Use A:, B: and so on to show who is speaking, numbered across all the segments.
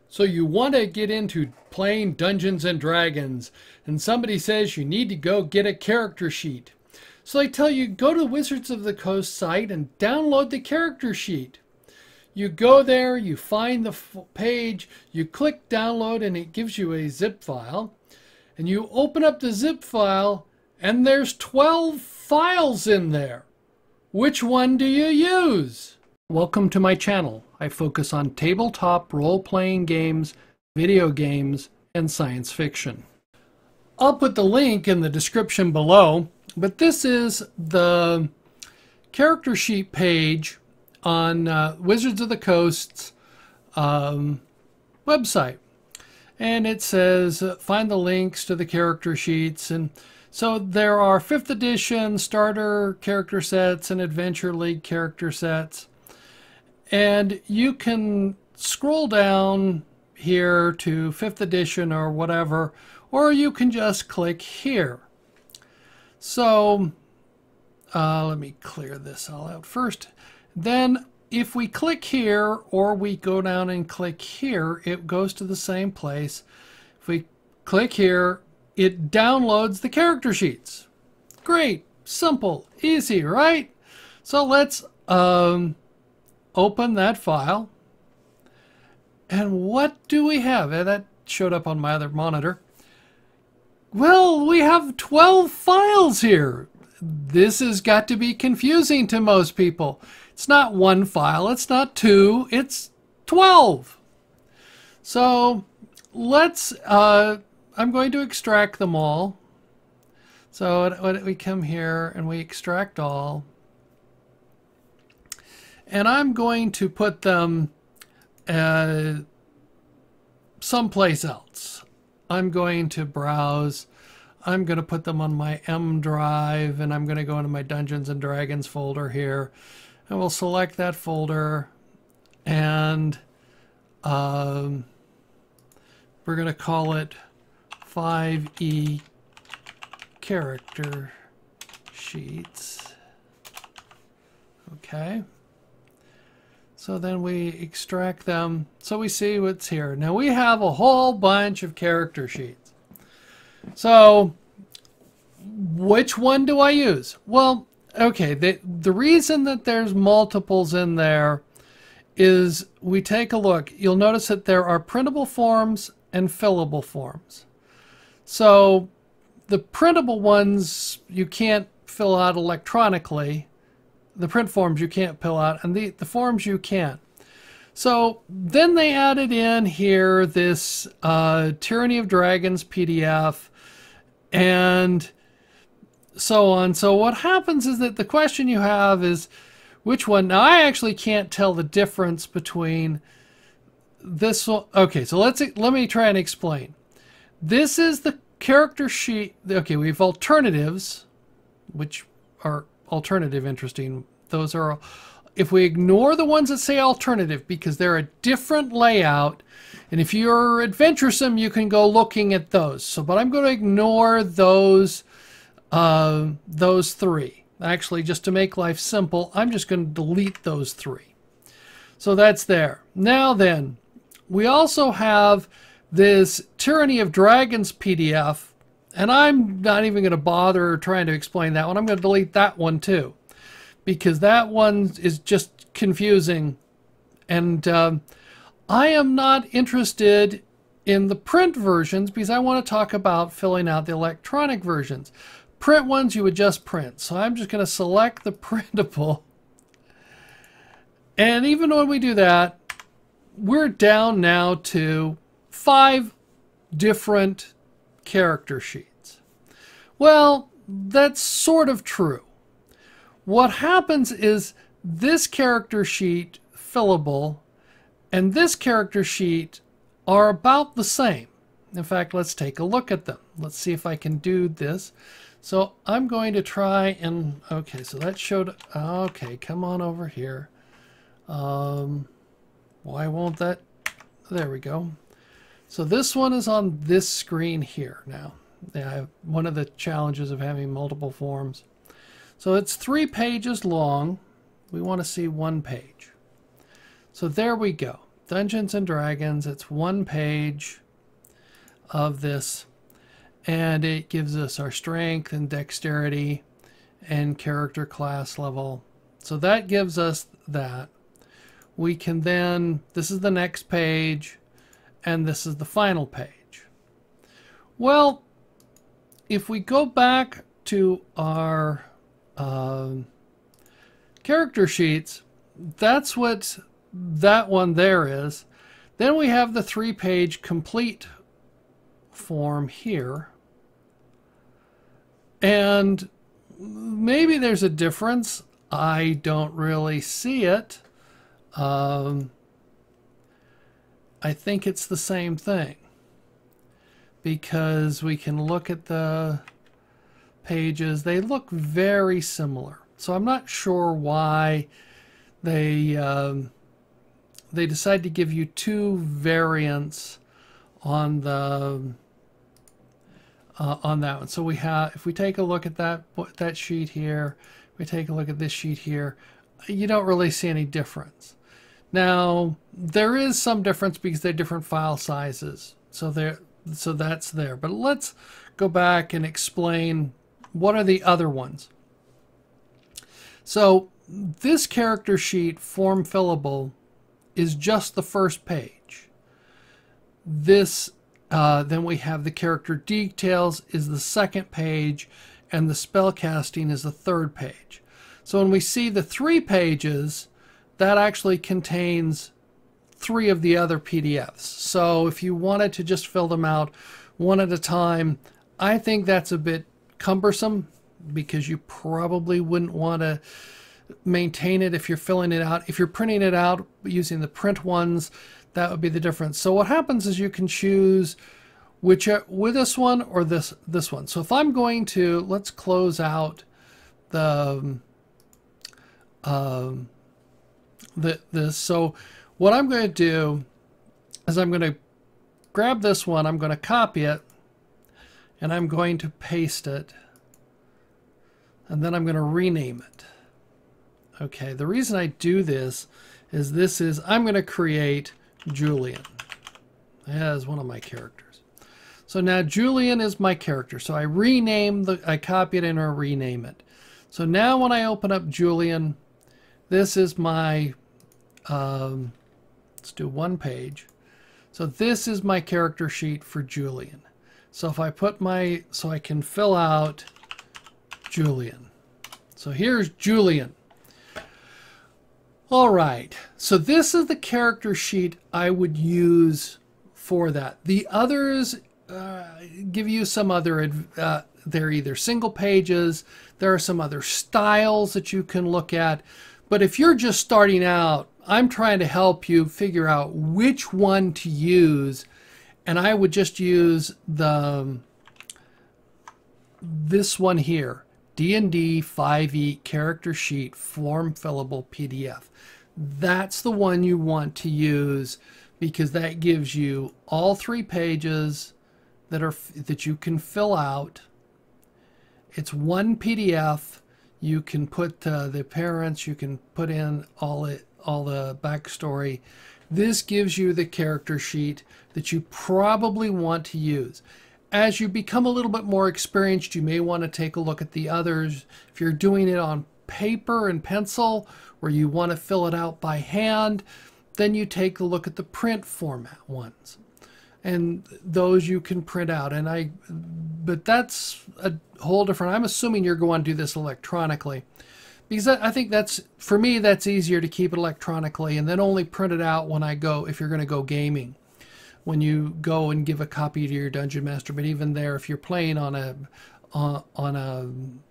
A: So you want to get into playing Dungeons and Dragons, and somebody says you need to go get a character sheet. So I tell you, go to the Wizards of the Coast site and download the character sheet. You go there, you find the page, you click download, and it gives you a zip file. And you open up the zip file, and there's 12 files in there. Which one do you use? Welcome to my channel. I focus on tabletop role-playing games, video games, and science fiction. I'll put the link in the description below, but this is the character sheet page on Wizards of the Coast's website. And it says find the links to the character sheets. And so there are 5th edition starter character sets and Adventure League character sets. And you can scroll down here to 5th edition or whatever, or you can just click here. So let me clear this all out first. Then if we click here or we go down and click here, it goes to the same place. If we click here, it downloads the character sheets. Great, simple, easy, right? So let's open that file. And what do we have? That showed up on my other monitor. Well, we have 12 files here. This has got to be confusing to most people. It's not one file, it's not two, it's 12. So let's, I'm going to extract them all. So we come here and we extract all. And I'm going to put them someplace else. I'm going to browse. I'm going to put them on my M drive, and I'm going to go into my Dungeons and Dragons folder here. And we'll select that folder, and we're going to call it 5E character sheets. Okay. So then we extract them. So we see what's here. Now we have a whole bunch of character sheets. So which one do I use? Well, okay, the reason that there's multiples in there is we take a look. You'll notice that there are printable forms and fillable forms. So the printable ones you can't fill out electronically. The print forms you can't fill out, and the forms you can. So then they added in here this Tyranny of Dragons PDF and so on. So what happens is that the question you have is which one? Now I actually can't tell the difference between this one. Okay, so let me try and explain. This is the character sheet. Okay, we have alternatives, which are alternative interesting. Those are, if we ignore the ones that say alternative because they're a different layout, and if you're adventuresome you can go looking at those. So but I'm going to ignore those three. Actually, just to make life simple, I'm just going to delete those three. So that's there. Now then, we also have this Tyranny of Dragons PDF, and I'm not even going to bother trying to explain that one. I'm going to delete that one too, because that one is just confusing. And I am not interested in the print versions because I want to talk about filling out the electronic versions. Print ones you would just print. So I'm just going to select the printable. And even when we do that, we're down now to 5 different character sheets. Well, that's sort of true. What happens is this character sheet, fillable, and this character sheet are about the same. In fact, let's take a look at them. Let's see if I can do this. So I'm going to try and, okay, so that showed, okay, come on over here. Why won't that, there we go. So this one is on this screen here now. Yeah, one of the challenges of having multiple forms. So it's 3 pages long. We want to see 1 page. So there we go. Dungeons and Dragons. It's 1 page of this, and it gives us our strength and dexterity and character class level. So that gives us that. We can then, this is the next page, and this is the final page. Well, if we go back to our character sheets, that's what that one there is. Then we have the 3-page complete form here. And maybe there's a difference. I don't really see it. I think it's the same thing, because we can look at the pages. They look very similar. So I'm not sure why they decide to give you 2 variants on the on that one. So we have, if we take a look at that sheet here, we take a look at this sheet here, you don't really see any difference. Now there is some difference because they're different file sizes, so that's there. But let's go back and explain what are the other ones. So this character sheet, form fillable, is just the first page. This then we have the character details is the second page, and the spell casting is the third page. So when we see the 3 pages, that actually contains 3 of the other PDFs. So if you wanted to just fill them out one at a time, I think that's a bit cumbersome, because you probably wouldn't want to maintain it if you're filling it out. If you're printing it out using the print ones, that would be the difference. So what happens is you can choose with this one or this one. So if I'm going to, let's close out the this. So what I'm going to do is I'm going to grab this one, I'm going to copy it, and I'm going to paste it, and then I'm going to rename it. Okay, the reason I do this is I'm going to create Julian as one of my characters. So now Julian is my character. So I copy it and I rename it. So now when I open up Julian, this is my, let's do 1 page. So this is my character sheet for Julian. So if I put so I can fill out Julian. So here's Julian. All right, so this is the character sheet I would use for that. The others give you some other, they're either single pages, there are some other styles that you can look at. But if you're just starting out, I'm trying to help you figure out which one to use, and I would just use this one here. D&D 5e character sheet form fillable PDF. That's the one you want to use, because that gives you all 3 pages that you can fill out. It's 1 PDF. You can put the appearance, you can put in all the backstory. This gives you the character sheet that you probably want to use. As you become a little bit more experienced, you may want to take a look at the others. If you're doing it on paper and pencil, or you want to fill it out by hand, then you take a look at the print format ones. And those you can print out. But that's a whole different, I'm assuming you're going to do this electronically. Because I think for me, that's easier to keep it electronically and then only print it out when if you're going to go gaming. When you go and give a copy to your Dungeon Master. But even there, if you're playing on a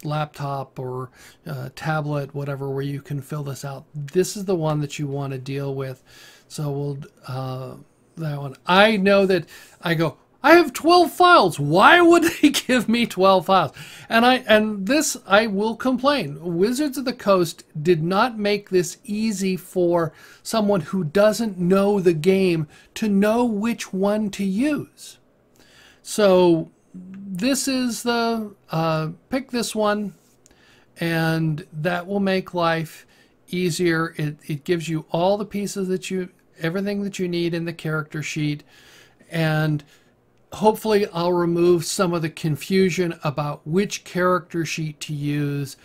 A: laptop or a tablet, whatever, where you can fill this out, this is the one that you want to deal with. So we'll that one. I know that I have 12 files. Why would they give me 12 files? And this I will complain. Wizards of the Coast did not make this easy for someone who doesn't know the game to know which one to use. So this is the pick this one, and that will make life easier. It gives you all the pieces that you everything that you need in the character sheet, and hopefully I'll remove some of the confusion about which character sheet to use.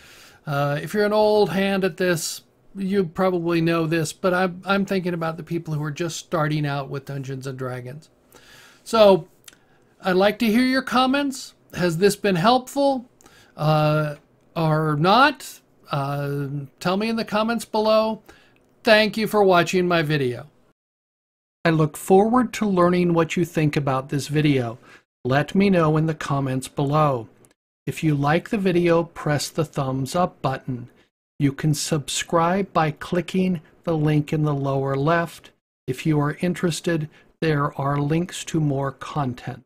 A: If you're an old hand at this, you probably know this, but I'm thinking about the people who are just starting out with Dungeons and Dragons. So I'd like to hear your comments. Has this been helpful or not? Tell me in the comments below. Thank you for watching my video. I look forward to learning what you think about this video. Let me know in the comments below. If you like the video, press the thumbs up button. You can subscribe by clicking the link in the lower left. If you are interested, there are links to more content.